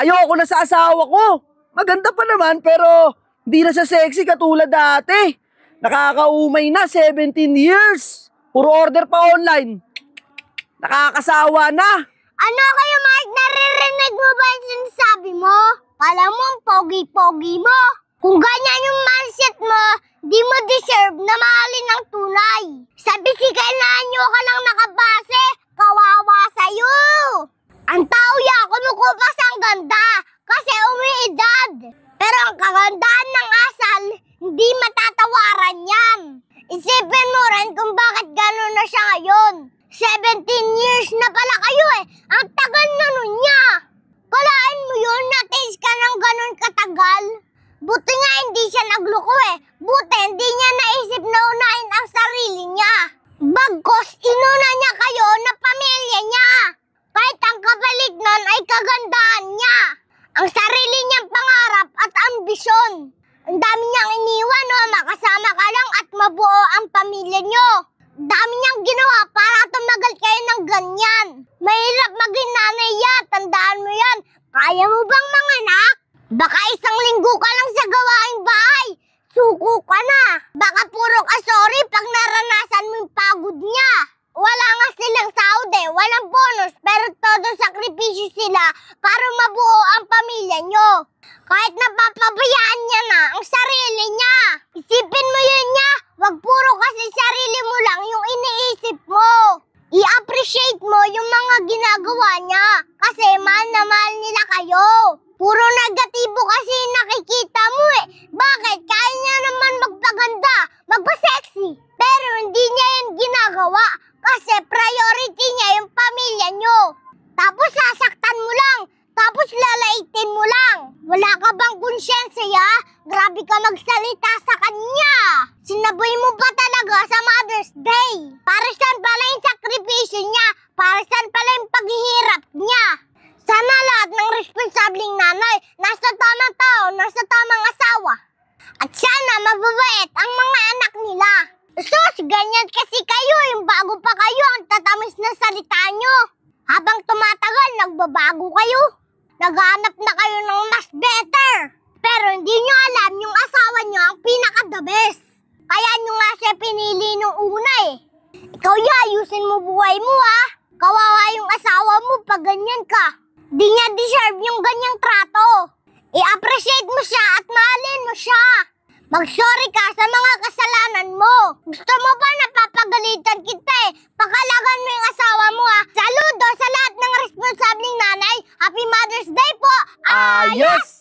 Ayoko na sa asawa ko. Maganda pa naman pero hindi na siya sexy katulad dati. Nakakaumay na, 17 years. Puro order pa online. Nakakasawa na. Ano kayo, Mark? Naririnig mo ba yung sinasabi mo? Kala mo ang pogi-pogi mo. Kung ganyan yung mindset mo, di mo deserve na mahalin ng tunay. Sa bisikanaan nyo ka lang nakabase, kawawa sa'yo. Ang tao ya, kumukupas ang ganda kasi umiidad. Pero ang kagandahan ng asal, hindi matatawaran yan. Isipin mo rin kung bakit gano'n na siya ngayon. 17 years na pala kayo eh. Ang tagal na nun niya. Kalain mo yun, na-taste ka ng gano'n katagal. Buti nga hindi siya nagluko eh. Buti hindi niya naisip na unahin ang sarili niya. Bagkos inuna niya kayo na pamilya niya. Kahit ang kapalit nun ay kagandahan niya. Ang sarili niyang pangarap at ambisyon. Ang dami niyang iniwan no, makasama ka lang at mabuo ang pamilya niyo. Dami niyang ginawa para tumagal kayo ng ganyan. Mahirap maging nanay ya, tandaan mo yan. Kaya mo bang manganak? Baka isang linggo ka lang sa gawaing bahay. Suko ka na. Baka puro ka sorry pag naranasan mo yung pagod niya. Wala nga silang sahod eh, walang bonus, pero todo sakripisyo sila para mabuo ang pamilya nyo. Kahit napapabayaan niya na ang sarili niya. Isipin mo yun niya, wag puro kasi sarili mo lang yung iniisip mo. I-appreciate mo yung mga ginagawa niya kasi mahal na mahal nila kayo. Puro negatibo kasi nakikita mo eh. Bakit? Kaya niya naman magpaganda, magpa-sexy. Pero hindi niya yan ginagawa kasi priority niya yung pamilya niyo. Tapos sasaktan mo lang, tapos lalaitin mo lang. Wala ka bang konsyensya? Grabe ka magsalita sa kanya. Sinaboy mo pa talaga sa Mother's Day. Para saan pala yung sakripisyo niya? Para saan pala yung paghihirap niya? Sana lahat ng responsabling nanay nasa tamang tao, nasa tamang asawa. At sana mababait ang mga anak nila. Sus, ganyan kasi kayo, yung bago pa kayo, ang tatamis na salita nyo. Habang tumatagal, nagbabago kayo. Naghanap na kayo ng mas better. Pero hindi nyo alam yung asawa nyo ang pinaka-the best. Kaya nyo nga siya pinili nung una eh. Ikaw ya, ayusin mo buhay mo ha. Kawawa yung asawa mo pag ganyan ka. Di niya deserve yung ganyang trato. I-appreciate mo siya at mahalin mo siya. Mag-sorry ka sa mga kasalanan mo. Gusto mo ba napapagalitan kita eh? Pakalagan mo yung asawa mo ha. Saludo sa lahat ng responsabling nanay. Happy Mother's Day po! Ayos!